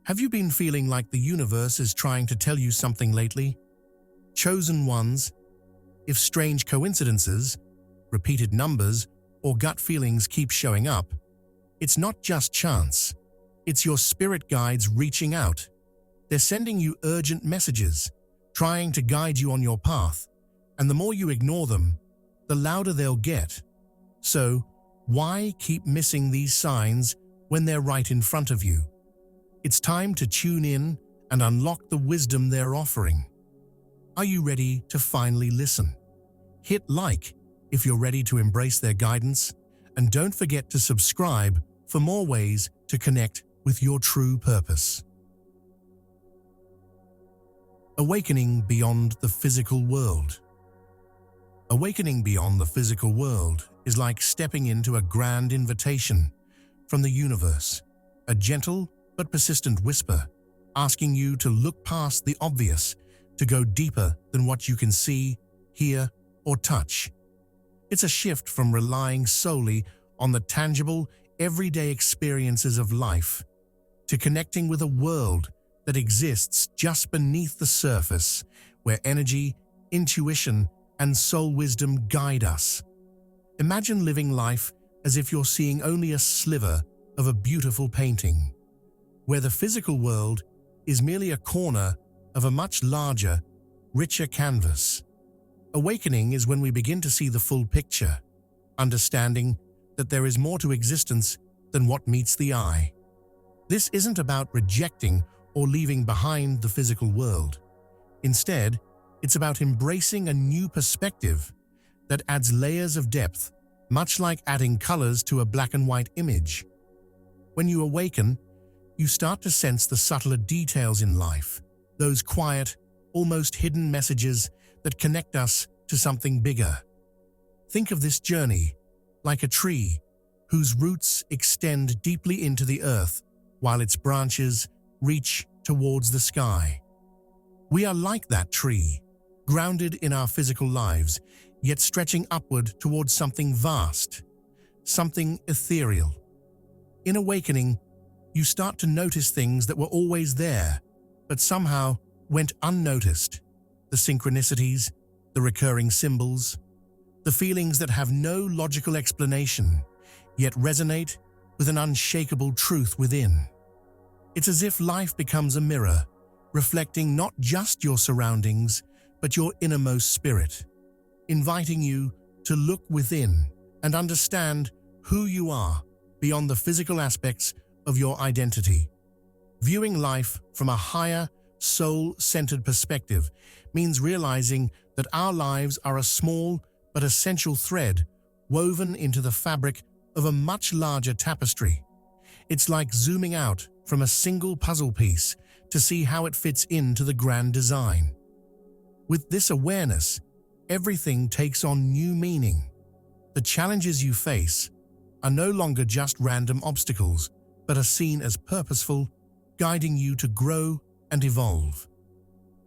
Have you been feeling like the universe is trying to tell you something lately? Chosen ones, if strange coincidences, repeated numbers, or gut feelings keep showing up, it's not just chance. It's your spirit guides reaching out. They're sending you urgent messages, trying to guide you on your path, and the more you ignore them, the louder they'll get. So, why keep missing these signs when they're right in front of you? It's time to tune in and unlock the wisdom they're offering. Are you ready to finally listen? Hit like if you're ready to embrace their guidance, and don't forget to subscribe for more ways to connect with your true purpose. Awakening beyond the physical world. Awakening beyond the physical world is like stepping into a grand invitation from the universe, a gentle but persistent whisper asking you to look past the obvious, to go deeper than what you can see, hear, or touch. It's a shift from relying solely on the tangible, everyday experiences of life to connecting with a world that exists just beneath the surface, where energy, intuition, and soul wisdom guide us. Imagine living life as if you're seeing only a sliver of a beautiful painting, where the physical world is merely a corner of a much larger, richer canvas. Awakening is when we begin to see the full picture, understanding that there is more to existence than what meets the eye. This isn't about rejecting or leaving behind the physical world. Instead, it's about embracing a new perspective that adds layers of depth, much like adding colors to a black and white image. When you awaken, you start to sense the subtler details in life, those quiet, almost hidden messages that connect us to something bigger. Think of this journey like a tree whose roots extend deeply into the earth while its branches reach towards the sky. We are like that tree, grounded in our physical lives, yet stretching upward towards something vast, something ethereal. In awakening, you start to notice things that were always there, but somehow went unnoticed. The synchronicities, the recurring symbols, the feelings that have no logical explanation, yet resonate with an unshakable truth within. It's as if life becomes a mirror, reflecting not just your surroundings, but your innermost spirit, inviting you to look within and understand who you are beyond the physical aspects of your identity. Viewing life from a higher, soul-centered perspective means realizing that our lives are a small but essential thread woven into the fabric of a much larger tapestry. It's like zooming out from a single puzzle piece to see how it fits into the grand design. With this awareness, everything takes on new meaning. The challenges you face are no longer just random obstacles, but are seen as purposeful, guiding you to grow and evolve.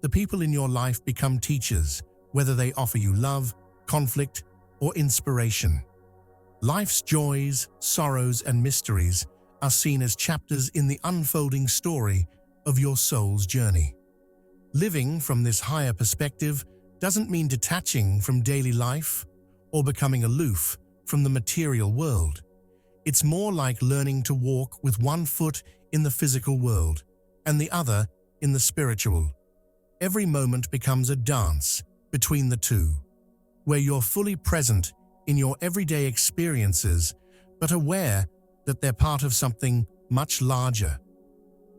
The people in your life become teachers, whether they offer you love, conflict, or inspiration. Life's joys, sorrows, and mysteries are seen as chapters in the unfolding story of your soul's journey. Living from this higher perspective doesn't mean detaching from daily life or becoming aloof from the material world. It's more like learning to walk with one foot in the physical world and the other in the spiritual. Every moment becomes a dance between the two, where you're fully present in your everyday experiences, but aware that they're part of something much larger.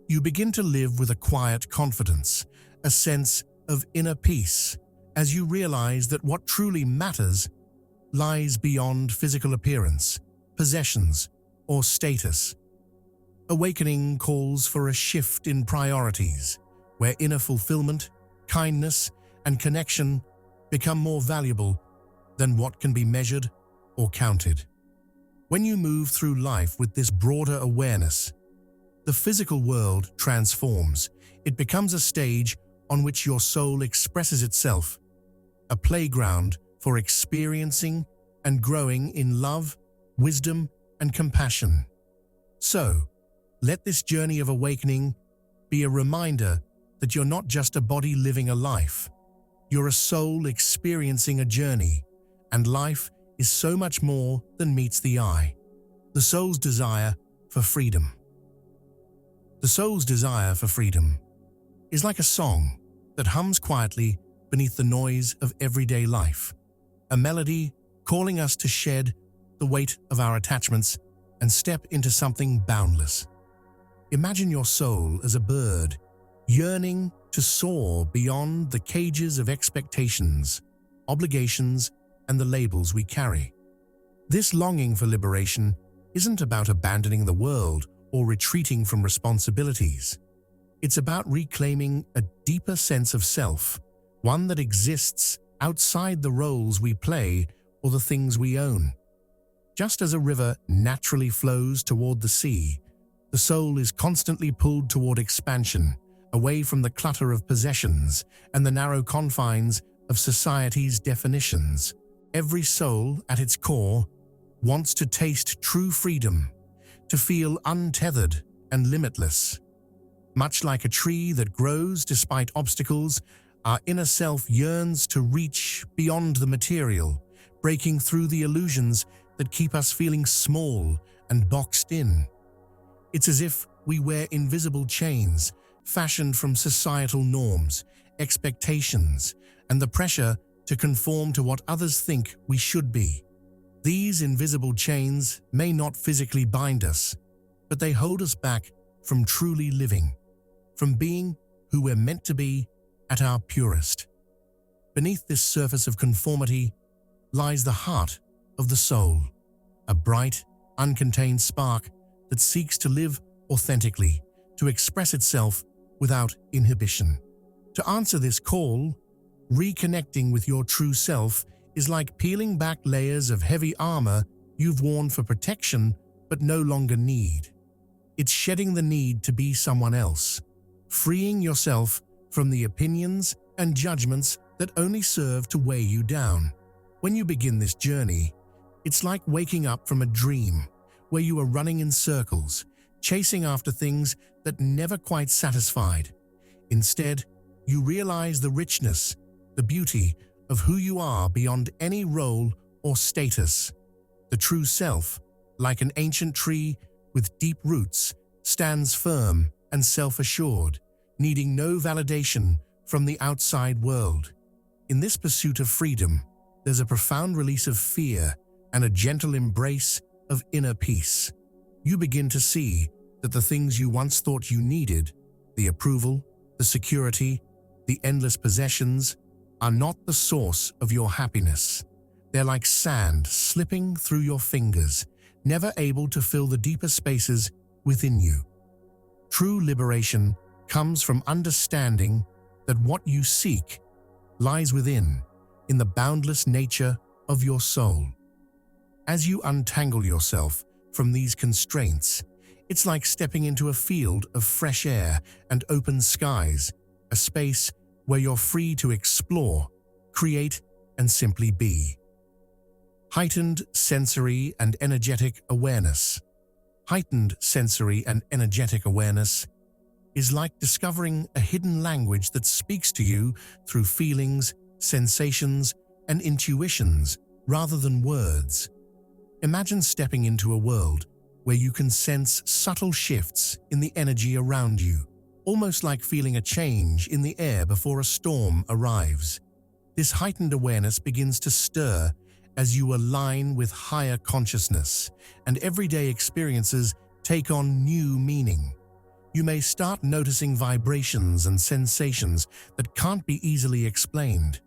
You begin to live with a quiet confidence, a sense of inner peace, as you realize that what truly matters lies beyond physical appearance, possessions, or status. Awakening calls for a shift in priorities, where inner fulfillment, kindness, and connection become more valuable than what can be measured or counted. When you move through life with this broader awareness, the physical world transforms. It becomes a stage on which your soul expresses itself, a playground for experiencing and growing in love, wisdom, and compassion. So, let this journey of awakening be a reminder that you're not just a body living a life. You're a soul experiencing a journey, and life is so much more than meets the eye. The soul's desire for freedom. The soul's desire for freedom is like a song that hums quietly beneath the noise of everyday life, a melody calling us to shed the weight of our attachments and step into something boundless. Imagine your soul as a bird yearning to soar beyond the cages of expectations, obligations, and the labels we carry. This longing for liberation isn't about abandoning the world or retreating from responsibilities. It's about reclaiming a deeper sense of self, one that exists outside the roles we play or the things we own. Just as a river naturally flows toward the sea, the soul is constantly pulled toward expansion, away from the clutter of possessions and the narrow confines of society's definitions. Every soul, at its core, wants to taste true freedom, to feel untethered and limitless. Much like a tree that grows despite obstacles, our inner self yearns to reach beyond the material, breaking through the illusions that keep us feeling small and boxed in. It's as if we wear invisible chains, fashioned from societal norms, expectations, and the pressure to conform to what others think we should be. These invisible chains may not physically bind us, but they hold us back from truly living, from being who we're meant to be at our purest. Beneath this surface of conformity lies the heart of the soul, a bright, uncontained spark that seeks to live authentically, to express itself without inhibition. To answer this call, reconnecting with your true self is like peeling back layers of heavy armor you've worn for protection but no longer need. It's shedding the need to be someone else, freeing yourself from the opinions and judgments that only serve to weigh you down. When you begin this journey, it's like waking up from a dream where you are running in circles, chasing after things that never quite satisfied. Instead, you realize the richness, the beauty of who you are beyond any role or status. The true self, like an ancient tree with deep roots, stands firm and self-assured, needing no validation from the outside world. In this pursuit of freedom, there's a profound release of fear and a gentle embrace of inner peace. You begin to see that the things you once thought you needed, the approval, the security, the endless possessions, are not the source of your happiness. They're like sand slipping through your fingers, never able to fill the deeper spaces within you. True liberation comes from understanding that what you seek lies within, in the boundless nature of your soul. As you untangle yourself from these constraints, it's like stepping into a field of fresh air and open skies, a space where you're free to explore, create, and simply be. Heightened sensory and energetic awareness. Heightened sensory and energetic awareness is like discovering a hidden language that speaks to you through feelings, sensations, and intuitions rather than words. Imagine stepping into a world where you can sense subtle shifts in the energy around you, almost like feeling a change in the air before a storm arrives. This heightened awareness begins to stir as you align with higher consciousness, and everyday experiences take on new meaning. You may start noticing vibrations and sensations that can't be easily explained.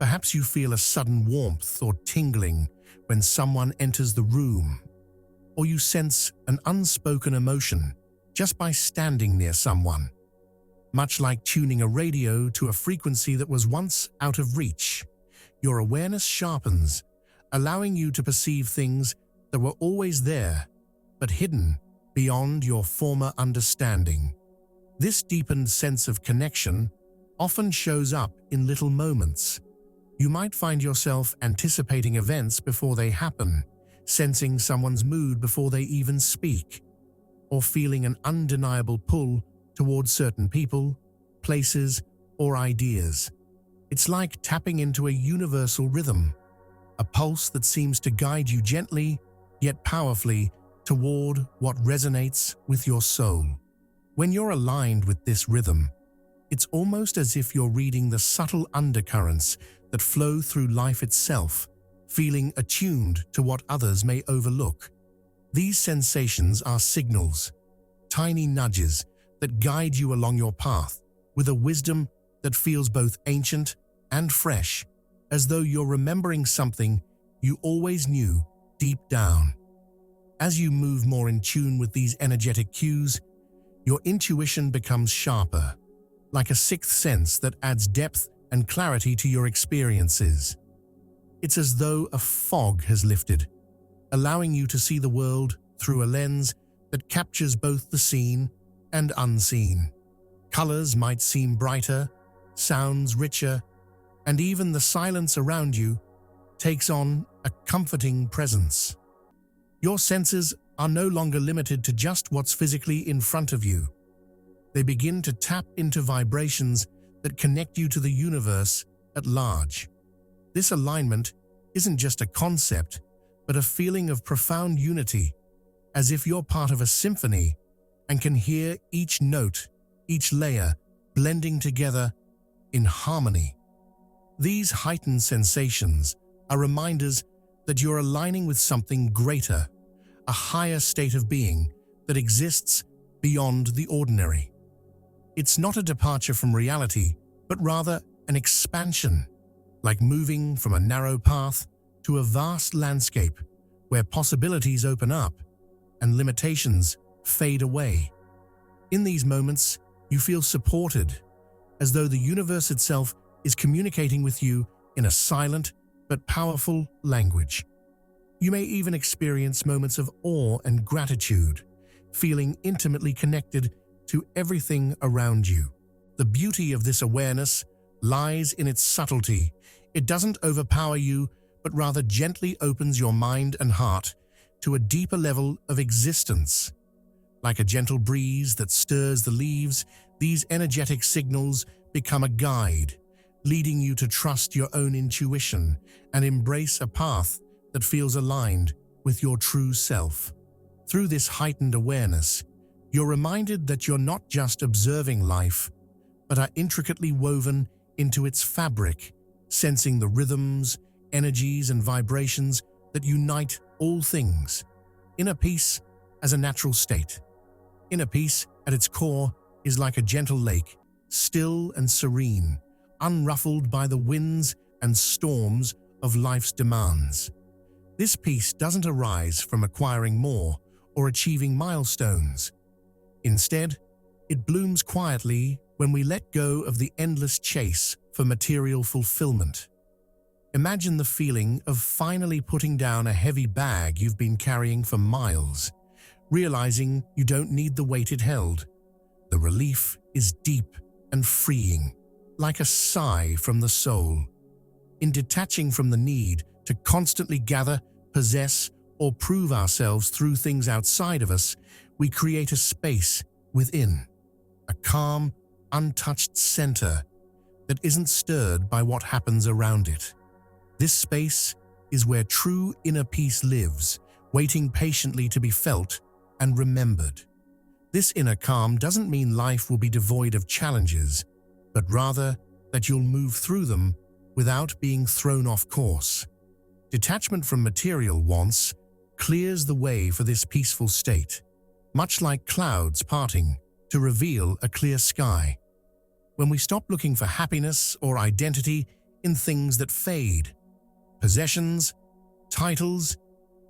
Perhaps you feel a sudden warmth or tingling when someone enters the room, or you sense an unspoken emotion just by standing near someone. Much like tuning a radio to a frequency that was once out of reach, your awareness sharpens, allowing you to perceive things that were always there, but hidden beyond your former understanding. This deepened sense of connection often shows up in little moments. You might find yourself anticipating events before they happen, sensing someone's mood before they even speak, or feeling an undeniable pull towards certain people, places, or ideas. It's like tapping into a universal rhythm, a pulse that seems to guide you gently, yet powerfully, toward what resonates with your soul. When you're aligned with this rhythm, it's almost as if you're reading the subtle undercurrents that flow through life itself, feeling attuned to what others may overlook. These sensations are signals, tiny nudges that guide you along your path with a wisdom that feels both ancient and fresh, as though you're remembering something you always knew deep down. As you move more in tune with these energetic cues, your intuition becomes sharper, like a sixth sense that adds depth and clarity to your experiences. It's as though a fog has lifted, allowing you to see the world through a lens that captures both the seen and unseen. Colors might seem brighter, sounds richer, and even the silence around you takes on a comforting presence. Your senses are no longer limited to just what's physically in front of you. They begin to tap into vibrations that connect you to the universe at large. This alignment isn't just a concept, but a feeling of profound unity, as if you're part of a symphony and can hear each note, each layer blending together in harmony. These heightened sensations are reminders that you're aligning with something greater, a higher state of being that exists beyond the ordinary. It's not a departure from reality, but rather an expansion, like moving from a narrow path to a vast landscape where possibilities open up and limitations fade away. In these moments, you feel supported, as though the universe itself is communicating with you in a silent but powerful language. You may even experience moments of awe and gratitude, feeling intimately connected to everything around you. The beauty of this awareness lies in its subtlety. It doesn't overpower you, but rather gently opens your mind and heart to a deeper level of existence. Like a gentle breeze that stirs the leaves, these energetic signals become a guide, leading you to trust your own intuition and embrace a path that feels aligned with your true self. Through this heightened awareness, you're reminded that you're not just observing life, but are intricately woven into its fabric, sensing the rhythms, energies, and vibrations that unite all things. Inner peace as a natural state. Inner peace, at its core, is like a gentle lake, still and serene, unruffled by the winds and storms of life's demands. This peace doesn't arise from acquiring more or achieving milestones. Instead, it blooms quietly when we let go of the endless chase for material fulfillment. Imagine the feeling of finally putting down a heavy bag you've been carrying for miles, realizing you don't need the weight it held. The relief is deep and freeing, like a sigh from the soul. In detaching from the need to constantly gather, possess, or prove ourselves through things outside of us, we create a space within, a calm, untouched center that isn't stirred by what happens around it. This space is where true inner peace lives, waiting patiently to be felt and remembered. This inner calm doesn't mean life will be devoid of challenges, but rather that you'll move through them without being thrown off course. Detachment from material wants clears the way for this peaceful state, much like clouds parting to reveal a clear sky. When we stop looking for happiness or identity in things that fade, possessions, titles,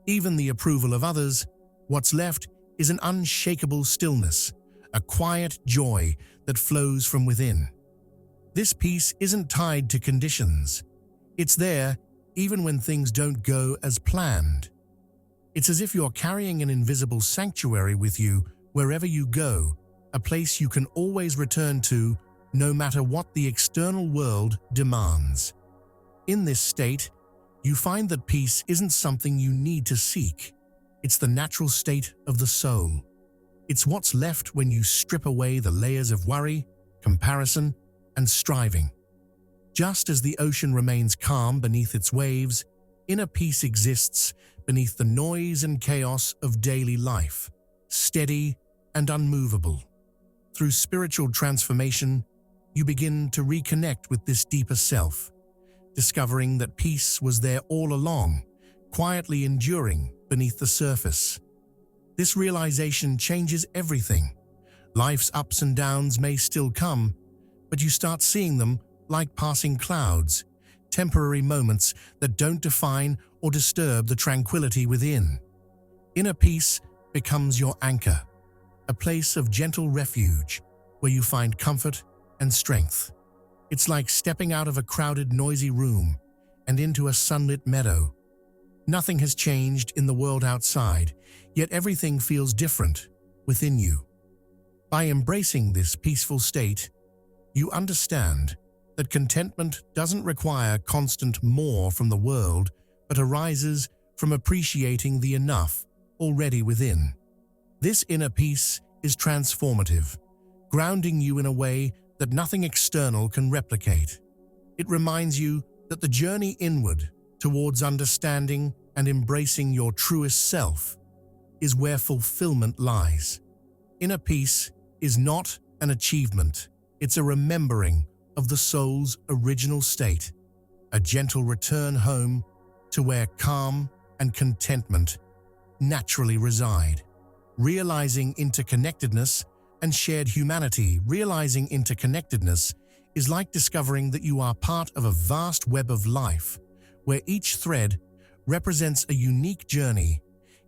even the approval of others, what's left is an unshakable stillness, a quiet joy that flows from within. This peace isn't tied to conditions. It's there even when things don't go as planned. It's as if you're carrying an invisible sanctuary with you wherever you go, a place you can always return to no matter what the external world demands. In this state, you find that peace isn't something you need to seek. It's the natural state of the soul. It's what's left when you strip away the layers of worry, comparison, and striving. Just as the ocean remains calm beneath its waves, inner peace exists beneath the noise and chaos of daily life, steady and unmovable. Through spiritual transformation, you begin to reconnect with this deeper self, discovering that peace was there all along, quietly enduring beneath the surface. This realization changes everything. Life's ups and downs may still come, but you start seeing them like passing clouds, temporary moments that don't define or disturb the tranquility within. Inner peace becomes your anchor, a place of gentle refuge where you find comfort and strength. It's like stepping out of a crowded, noisy room and into a sunlit meadow. Nothing has changed in the world outside, yet everything feels different within you. By embracing this peaceful state, you understand that contentment doesn't require constant more from the world, but arises from appreciating the enough already within. This inner peace is transformative, grounding you in a way that nothing external can replicate. It reminds you that the journey inward towards understanding and embracing your truest self is where fulfillment lies. Inner peace is not an achievement, it's a remembering of the soul's original state, a gentle return home to where calm and contentment naturally reside. Realizing interconnectedness and shared humanity. Realizing interconnectedness is like discovering that you are part of a vast web of life, where each thread represents a unique journey,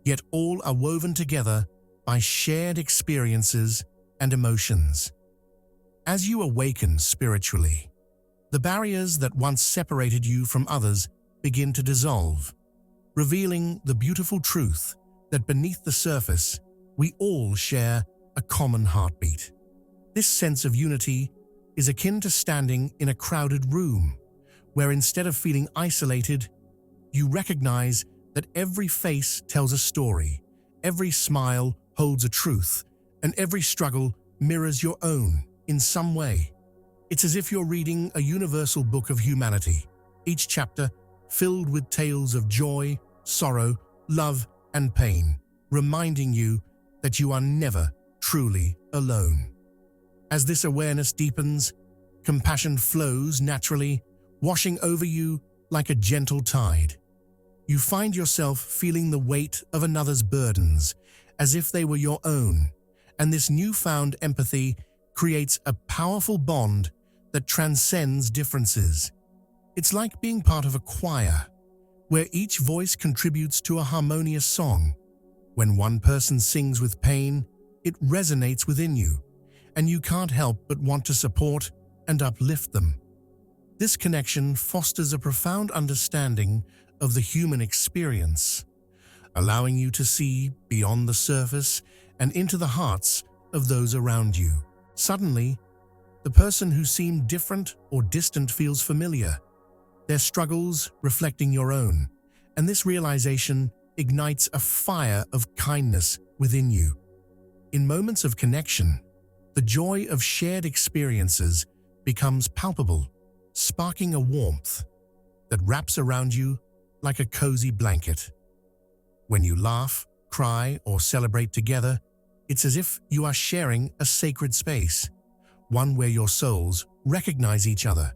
yet all are woven together by shared experiences and emotions. As you awaken spiritually, the barriers that once separated you from others begin to dissolve, revealing the beautiful truth that beneath the surface, we all share a common heartbeat. This sense of unity is akin to standing in a crowded room, where instead of feeling isolated, you recognize that every face tells a story, every smile holds a truth, and every struggle mirrors your own in some way. It's as if you're reading a universal book of humanity, each chapter filled with tales of joy, sorrow, love, and pain, reminding you that you are never truly alone. As this awareness deepens, compassion flows naturally, washing over you like a gentle tide. You find yourself feeling the weight of another's burdens, as if they were your own, and this newfound empathy creates a powerful bond that transcends differences. It's like being part of a choir, where each voice contributes to a harmonious song. When one person sings with pain, it resonates within you, and you can't help but want to support and uplift them. This connection fosters a profound understanding of the human experience, allowing you to see beyond the surface and into the hearts of those around you. Suddenly, the person who seemed different or distant feels familiar, their struggles reflecting your own, and this realization ignites a fire of kindness within you. In moments of connection, the joy of shared experiences becomes palpable, sparking a warmth that wraps around you like a cozy blanket. When you laugh, cry, or celebrate together, it's as if you are sharing a sacred space, one where your souls recognize each other.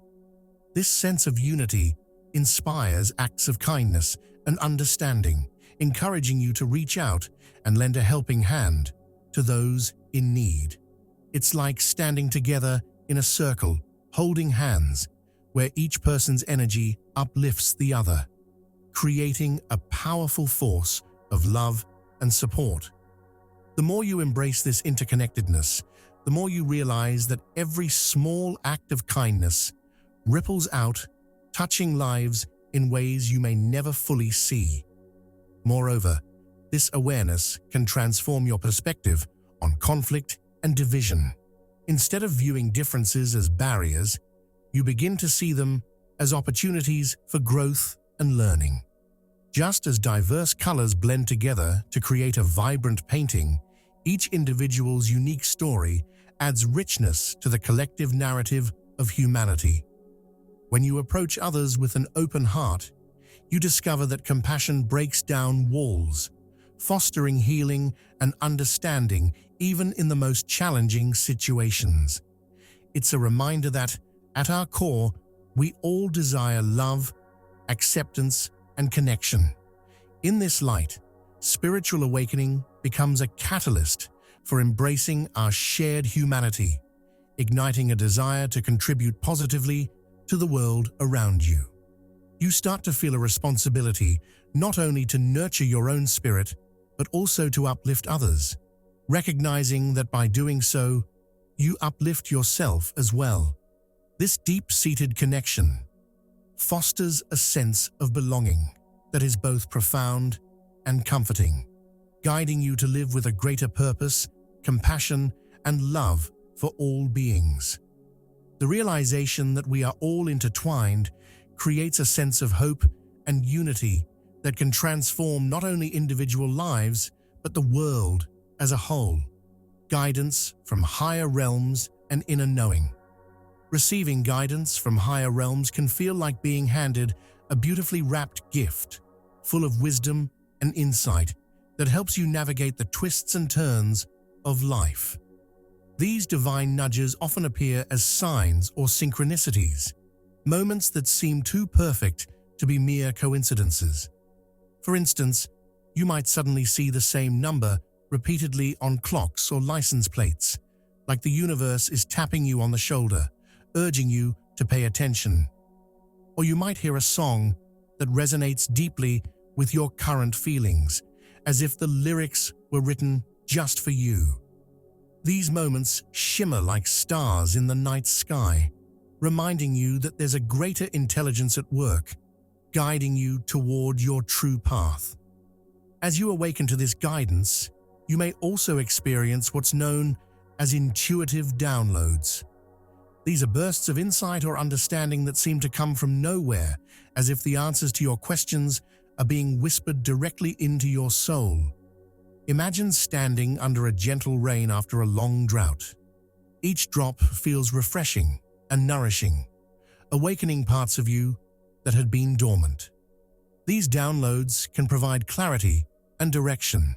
This sense of unity inspires acts of kindness and understanding, encouraging you to reach out and lend a helping hand to those in need. It's like standing together in a circle, holding hands, where each person's energy uplifts the other, creating a powerful force of love and support. The more you embrace this interconnectedness, the more you realize that every small act of kindness ripples out, touching lives in ways you may never fully see. Moreover, this awareness can transform your perspective on conflict and division. Instead of viewing differences as barriers, you begin to see them as opportunities for growth and learning. Just as diverse colors blend together to create a vibrant painting, Each individual's unique story adds richness to the collective narrative of humanity. When you approach others with an open heart, you discover that compassion breaks down walls, fostering healing and understanding even in the most challenging situations. It's a reminder that, at our core, we all desire love, acceptance, and connection. In this light, spiritual awakening becomes a catalyst for embracing our shared humanity, igniting a desire to contribute positively to the world around you. You start to feel a responsibility not only to nurture your own spirit, but also to uplift others, recognizing that by doing so, you uplift yourself as well. This deep-seated connection fosters a sense of belonging that is both profound and comforting, guiding you to live with a greater purpose, compassion, and love for all beings. The realization that we are all intertwined creates a sense of hope and unity that can transform not only individual lives, but the world as a whole. Guidance from higher realms and inner knowing. Receiving guidance from higher realms can feel like being handed a beautifully wrapped gift, full of wisdom and insight that helps you navigate the twists and turns of life. These divine nudges often appear as signs or synchronicities, moments that seem too perfect to be mere coincidences. For instance, you might suddenly see the same number repeatedly on clocks or license plates, like the universe is tapping you on the shoulder, urging you to pay attention. Or you might hear a song that resonates deeply with your current feelings, as if the lyrics were written just for you. These moments shimmer like stars in the night sky, reminding you that there's a greater intelligence at work, guiding you toward your true path. As you awaken to this guidance, you may also experience what's known as intuitive downloads. These are bursts of insight or understanding that seem to come from nowhere, as if the answers to your questions are being whispered directly into your soul. Imagine standing under a gentle rain after a long drought. Each drop feels refreshing and nourishing, awakening parts of you that had been dormant. These downloads can provide clarity and direction,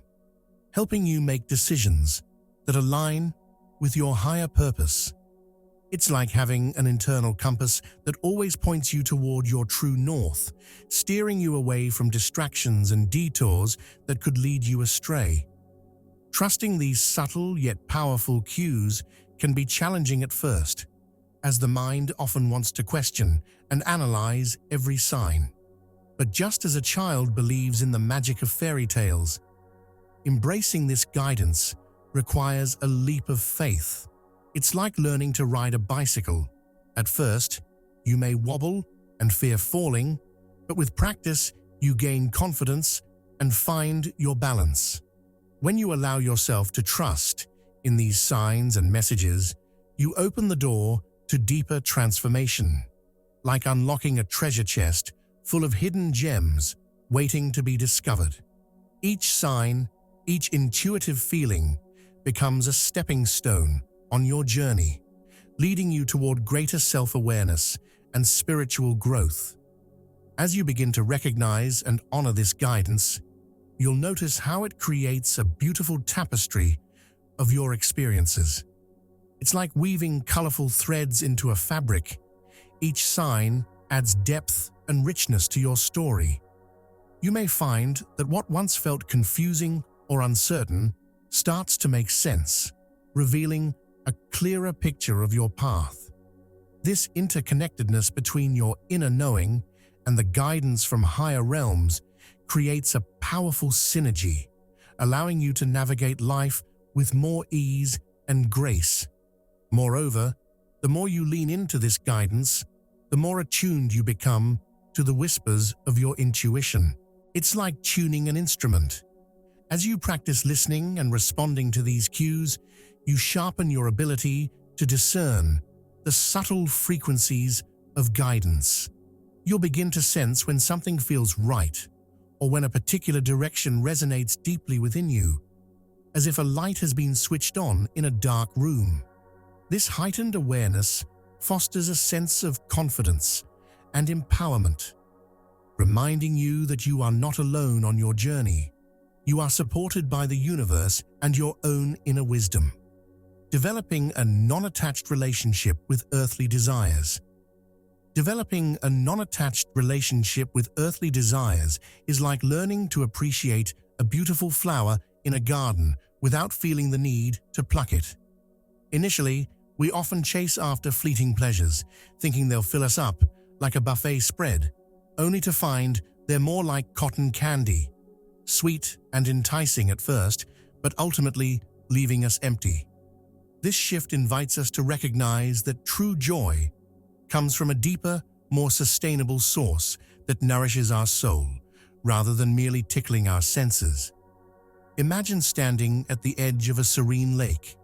helping you make decisions that align with your higher purpose. It's like having an internal compass that always points you toward your true north, steering you away from distractions and detours that could lead you astray. Trusting these subtle yet powerful cues can be challenging at first, as the mind often wants to question and analyze every sign. But just as a child believes in the magic of fairy tales, embracing this guidance requires a leap of faith. It's like learning to ride a bicycle. At first, you may wobble and fear falling, but with practice, you gain confidence and find your balance. When you allow yourself to trust in these signs and messages, you open the door to deeper transformation, like unlocking a treasure chest full of hidden gems waiting to be discovered. Each sign, each intuitive feeling becomes a stepping stone on your journey, leading you toward greater self-awareness and spiritual growth. As you begin to recognize and honor this guidance, you'll notice how it creates a beautiful tapestry of your experiences. It's like weaving colorful threads into a fabric. Each sign adds depth and richness to your story. You may find that what once felt confusing or uncertain starts to make sense, revealing a clearer picture of your path. This interconnectedness between your inner knowing and the guidance from higher realms creates a powerful synergy, allowing you to navigate life with more ease and grace. Moreover, the more you lean into this guidance, the more attuned you become to the whispers of your intuition. It's like tuning an instrument. As you practice listening and responding to these cues, you sharpen your ability to discern the subtle frequencies of guidance. You'll begin to sense when something feels right, or when a particular direction resonates deeply within you. as if a light has been switched on in a dark room. This heightened awareness fosters a sense of confidence and empowerment, reminding you that you are not alone on your journey. You are supported by the universe and your own inner wisdom. Developing a non-attached relationship with earthly desires. Developing a non-attached relationship with earthly desires is like learning to appreciate a beautiful flower in a garden without feeling the need to pluck it. Initially, we often chase after fleeting pleasures, thinking they'll fill us up like a buffet spread, only to find they're more like cotton candy, sweet and enticing at first, but ultimately leaving us empty. This shift invites us to recognize that true joy comes from a deeper, more sustainable source that nourishes our soul, rather than merely tickling our senses. Imagine standing at the edge of a serene lake.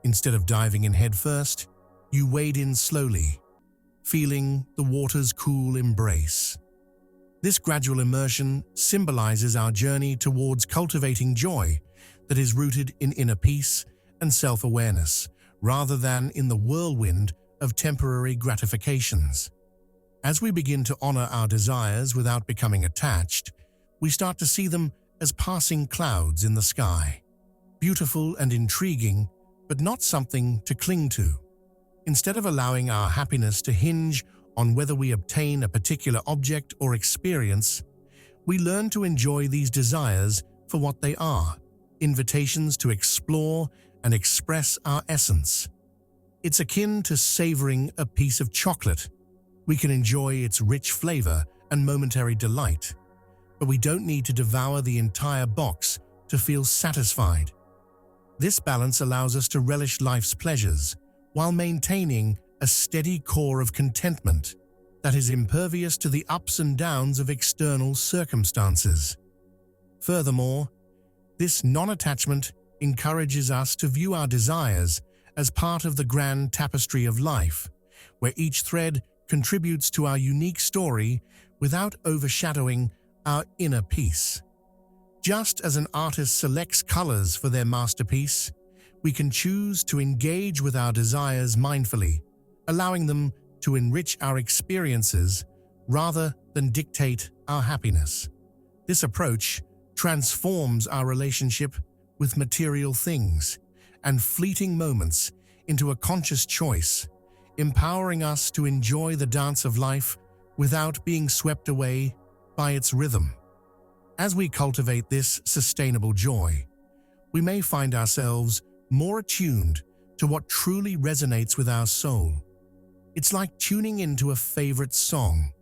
Instead of diving in headfirst, you wade in slowly, feeling the water's cool embrace. This gradual immersion symbolizes our journey towards cultivating joy that is rooted in inner peace and self-awareness, rather than in the whirlwind of temporary gratifications. As we begin to honor our desires without becoming attached, we start to see them as passing clouds in the sky, beautiful and intriguing, but not something to cling to. Instead of allowing our happiness to hinge on whether we obtain a particular object or experience, we learn to enjoy these desires for what they are, invitations to explore and express our essence. It's akin to savoring a piece of chocolate. We can enjoy its rich flavor and momentary delight, but we don't need to devour the entire box to feel satisfied. This balance allows us to relish life's pleasures while maintaining a steady core of contentment that is impervious to the ups and downs of external circumstances. Furthermore, this non-attachment encourages us to view our desires as part of the grand tapestry of life, where each thread contributes to our unique story without overshadowing our inner peace. Just as an artist selects colors for their masterpiece, we can choose to engage with our desires mindfully, allowing them to enrich our experiences rather than dictate our happiness. This approach transforms our relationship with material things and fleeting moments into a conscious choice, empowering us to enjoy the dance of life without being swept away by its rhythm. As we cultivate this sustainable joy, we may find ourselves more attuned to what truly resonates with our soul. It's like tuning into a favorite song.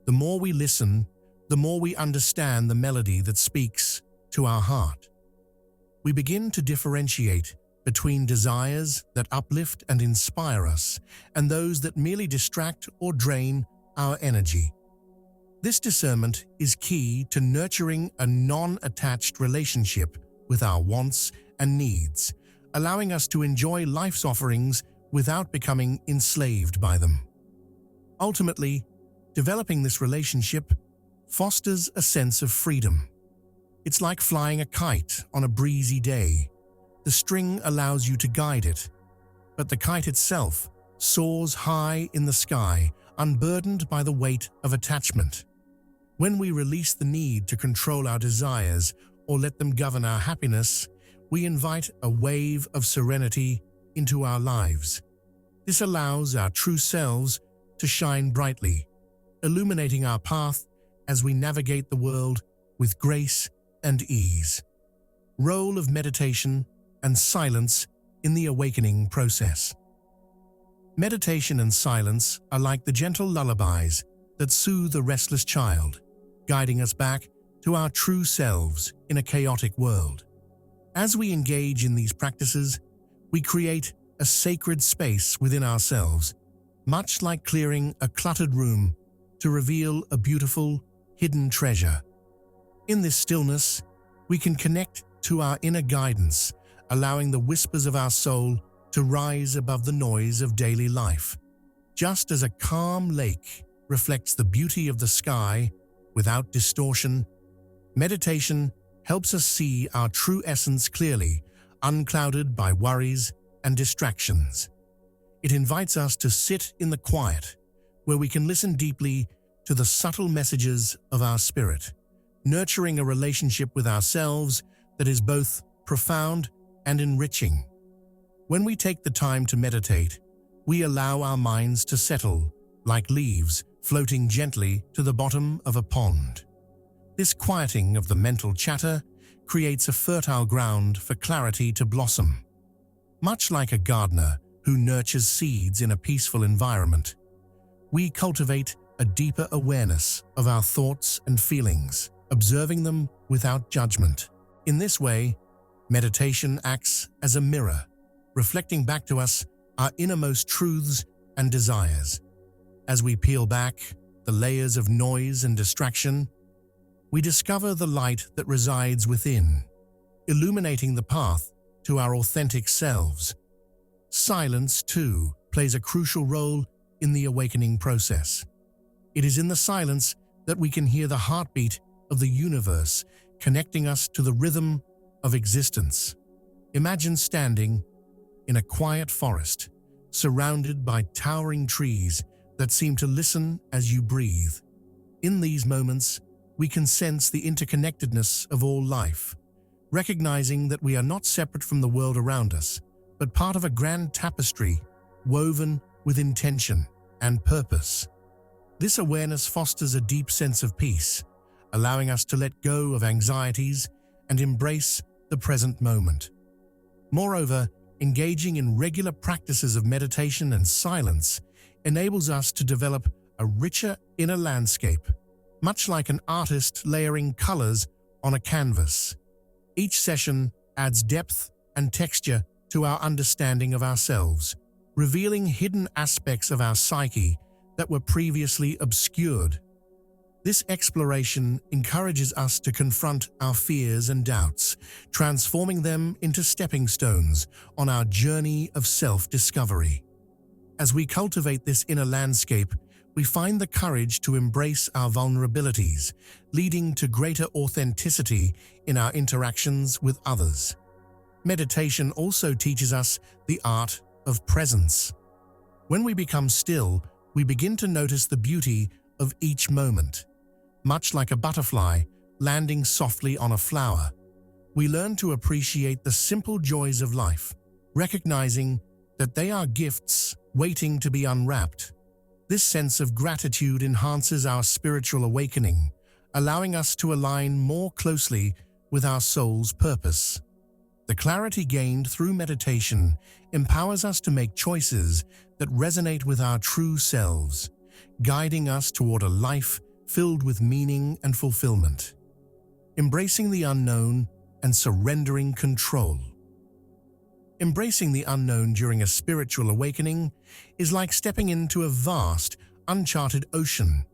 The more we listen, the more we understand the melody that speaks to our heart. We begin to differentiate between desires that uplift and inspire us and those that merely distract or drain our energy. This discernment is key to nurturing a non-attached relationship with our wants and needs, allowing us to enjoy life's offerings without becoming enslaved by them. Ultimately, developing this relationship fosters a sense of freedom. It's like flying a kite on a breezy day. The string allows you to guide it, but the kite itself soars high in the sky, unburdened by the weight of attachment. When we release the need to control our desires or let them govern our happiness, we invite a wave of serenity into our lives. This allows our true selves to shine brightly, illuminating our path as we navigate the world with grace and ease. Role of meditation and silence in the awakening process. Meditation and silence are like the gentle lullabies that soothe a restless child, guiding us back to our true selves in a chaotic world. As we engage in these practices, we create a sacred space within ourselves, much like clearing a cluttered room to reveal a beautiful, hidden treasure. In this stillness, we can connect to our inner guidance, allowing the whispers of our soul to rise above the noise of daily life. Just as a calm lake reflects the beauty of the sky without distortion, meditation helps us see our true essence clearly, unclouded by worries and distractions. It invites us to sit in the quiet, where we can listen deeply to the subtle messages of our spirit, nurturing a relationship with ourselves that is both profound and enriching. When we take the time to meditate, we allow our minds to settle like leaves floating gently to the bottom of a pond. This quieting of the mental chatter creates a fertile ground for clarity to blossom. Much like a gardener who nurtures seeds in a peaceful environment, we cultivate a deeper awareness of our thoughts and feelings, observing them without judgment. In this way, meditation acts as a mirror, reflecting back to us our innermost truths and desires. As we peel back the layers of noise and distraction, we discover the light that resides within, illuminating the path to our authentic selves. Silence, too, plays a crucial role in the awakening process. It is in the silence that we can hear the heartbeat of the universe, connecting us to the rhythm of existence. Imagine standing in a quiet forest, surrounded by towering trees that seem to listen as you breathe. In these moments, we can sense the interconnectedness of all life, recognizing that we are not separate from the world around us, but part of a grand tapestry woven with intention and purpose. This awareness fosters a deep sense of peace, allowing us to let go of anxieties and embrace the present moment. Moreover, engaging in regular practices of meditation and silence enables us to develop a richer inner landscape, much like an artist layering colors on a canvas. Each session adds depth and texture to our understanding of ourselves, revealing hidden aspects of our psyche that were previously obscured. This exploration encourages us to confront our fears and doubts, transforming them into stepping stones on our journey of self-discovery. As we cultivate this inner landscape, we find the courage to embrace our vulnerabilities, leading to greater authenticity in our interactions with others. Meditation also teaches us the art of presence. When we become still, we begin to notice the beauty of each moment. Much like a butterfly landing softly on a flower, we learn to appreciate the simple joys of life, recognizing that they are gifts waiting to be unwrapped. This sense of gratitude enhances our spiritual awakening, allowing us to align more closely with our soul's purpose. The clarity gained through meditation empowers us to make choices that resonate with our true selves, guiding us toward a life filled with meaning and fulfillment. Embracing the unknown and surrendering control. Embracing the unknown during a spiritual awakening is like stepping into a vast, uncharted ocean,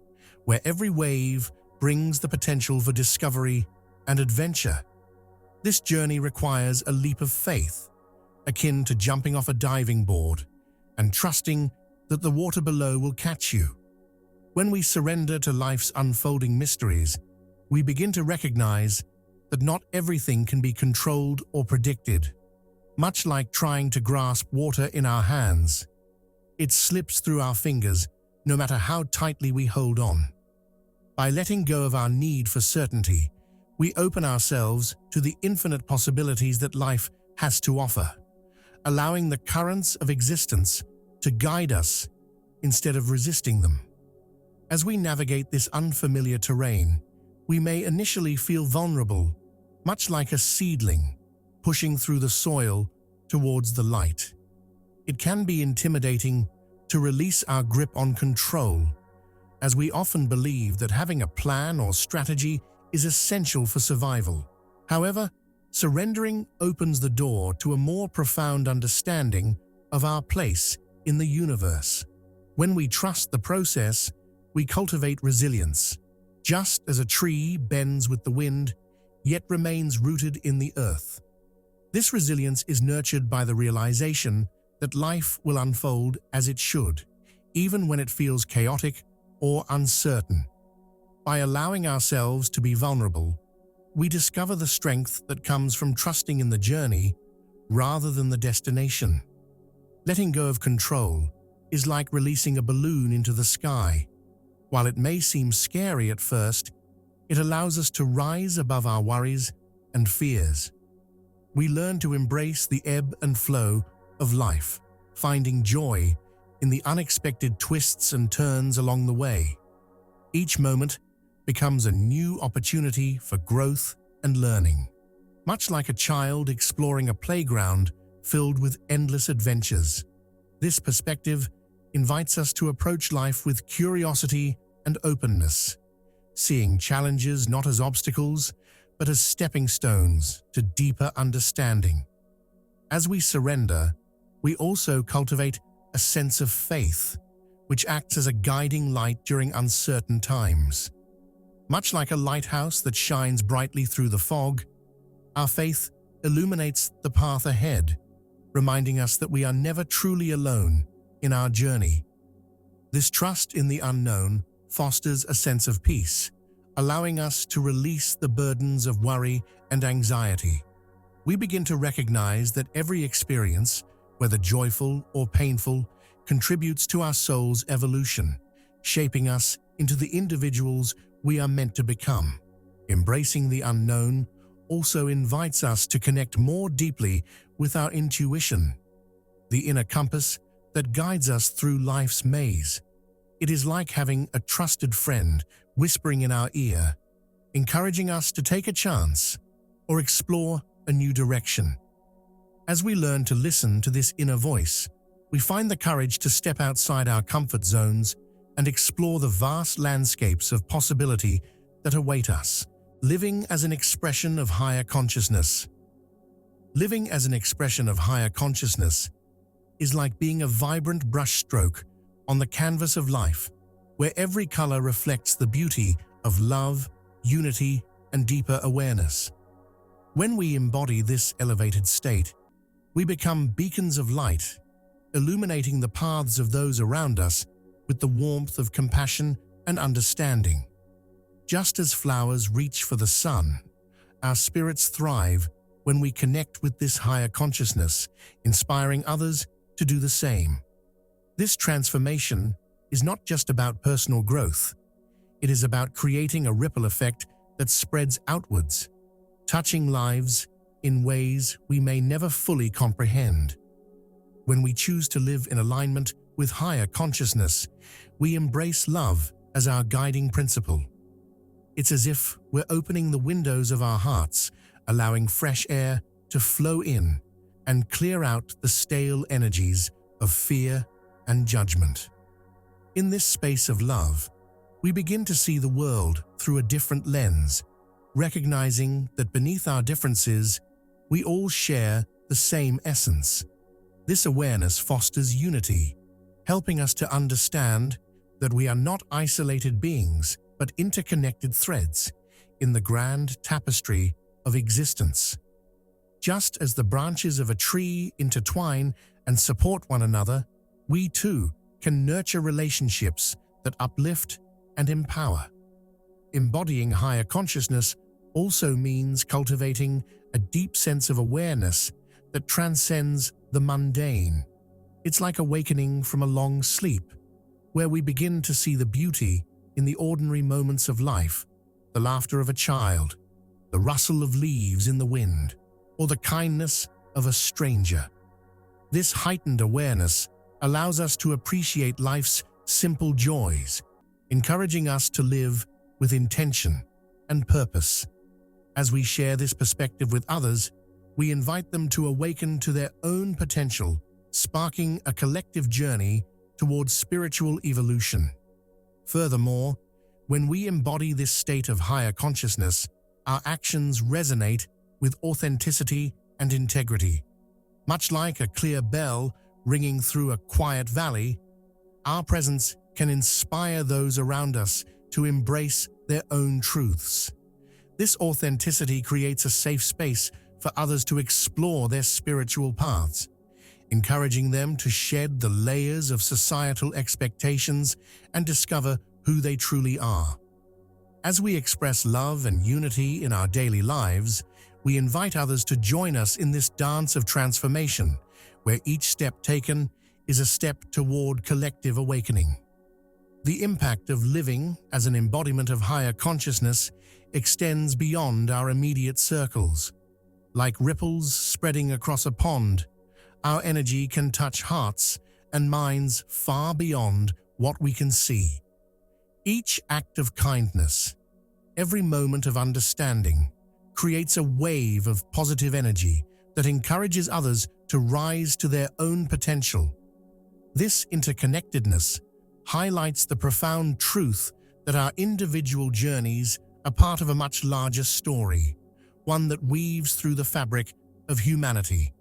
where every wave brings the potential for discovery and adventure. This journey requires a leap of faith, akin to jumping off a diving board and trusting that the water below will catch you. When we surrender to life's unfolding mysteries, we begin to recognize that not everything can be controlled or predicted. Much like trying to grasp water in our hands, it slips through our fingers no matter how tightly we hold on. By letting go of our need for certainty, we open ourselves to the infinite possibilities that life has to offer, allowing the currents of existence to guide us instead of resisting them. As we navigate this unfamiliar terrain, we may initially feel vulnerable, much like a seedling pushing through the soil towards the light. It can be intimidating to release our grip on control, as we often believe that having a plan or strategy is essential for survival. However, surrendering opens the door to a more profound understanding of our place in the universe. When we trust the process, we cultivate resilience. Just as a tree bends with the wind, yet remains rooted in the earth. This resilience is nurtured by the realization that life will unfold as it should, even when it feels chaotic or uncertain. By allowing ourselves to be vulnerable, we discover the strength that comes from trusting in the journey rather than the destination. Letting go of control is like releasing a balloon into the sky. While it may seem scary at first, it allows us to rise above our worries and fears. We learn to embrace the ebb and flow of life, finding joy in the unexpected twists and turns along the way. Each moment becomes a new opportunity for growth and learning, much like a child exploring a playground filled with endless adventures. This perspective invites us to approach life with curiosity and openness, seeing challenges not as obstacles, but as stepping stones to deeper understanding. As we surrender, we also cultivate a sense of faith, which acts as a guiding light during uncertain times. Much like a lighthouse that shines brightly through the fog, our faith illuminates the path ahead, reminding us that we are never truly alone in our journey. This trust in the unknown fosters a sense of peace, allowing us to release the burdens of worry and anxiety. We begin to recognize that every experience, whether joyful or painful, contributes to our soul's evolution, shaping us into the individuals we are meant to become. Embracing the unknown also invites us to connect more deeply with our intuition, the inner compass that guides us through life's maze. It is like having a trusted friend whispering in our ear, encouraging us to take a chance or explore a new direction. As we learn to listen to this inner voice, we find the courage to step outside our comfort zones and explore the vast landscapes of possibility that await us. Living as an expression of higher consciousness. Living as an expression of higher consciousness is like being a vibrant brushstroke on the canvas of life, where every color reflects the beauty of love, unity, and deeper awareness. When we embody this elevated state, we become beacons of light, illuminating the paths of those around us with the warmth of compassion and understanding. Just as flowers reach for the sun, our spirits thrive when we connect with this higher consciousness, inspiring others to do the same. This transformation is not just about personal growth. It is about creating a ripple effect that spreads outwards, touching lives in ways we may never fully comprehend. When we choose to live in alignment with higher consciousness, we embrace love as our guiding principle. It's as if we're opening the windows of our hearts, allowing fresh air to flow in and clear out the stale energies of fear and judgment. In this space of love, we begin to see the world through a different lens, recognizing that beneath our differences, we all share the same essence. This awareness fosters unity, helping us to understand that we are not isolated beings, but interconnected threads in the grand tapestry of existence. Just as the branches of a tree intertwine and support one another, we too can nurture relationships that uplift and empower. Embodying higher consciousness also means cultivating a deep sense of awareness that transcends the mundane. It's like awakening from a long sleep, where we begin to see the beauty in the ordinary moments of life, the laughter of a child, the rustle of leaves in the wind, or the kindness of a stranger. This heightened awareness allows us to appreciate life's simple joys, encouraging us to live with intention and purpose. As we share this perspective with others, we invite them to awaken to their own potential, sparking a collective journey towards spiritual evolution. Furthermore, when we embody this state of higher consciousness, our actions resonate with authenticity and integrity. Much like a clear bell ringing through a quiet valley, our presence can inspire those around us to embrace their own truths. This authenticity creates a safe space for others to explore their spiritual paths, encouraging them to shed the layers of societal expectations and discover who they truly are. As we express love and unity in our daily lives, we invite others to join us in this dance of transformation, where each step taken is a step toward collective awakening. The impact of living as an embodiment of higher consciousness extends beyond our immediate circles. Like ripples spreading across a pond, our energy can touch hearts and minds far beyond what we can see. Each act of kindness, every moment of understanding, creates a wave of positive energy that encourages others to rise to their own potential. This interconnectedness highlights the profound truth that our individual journeys are part of a much larger story, one that weaves through the fabric of humanity.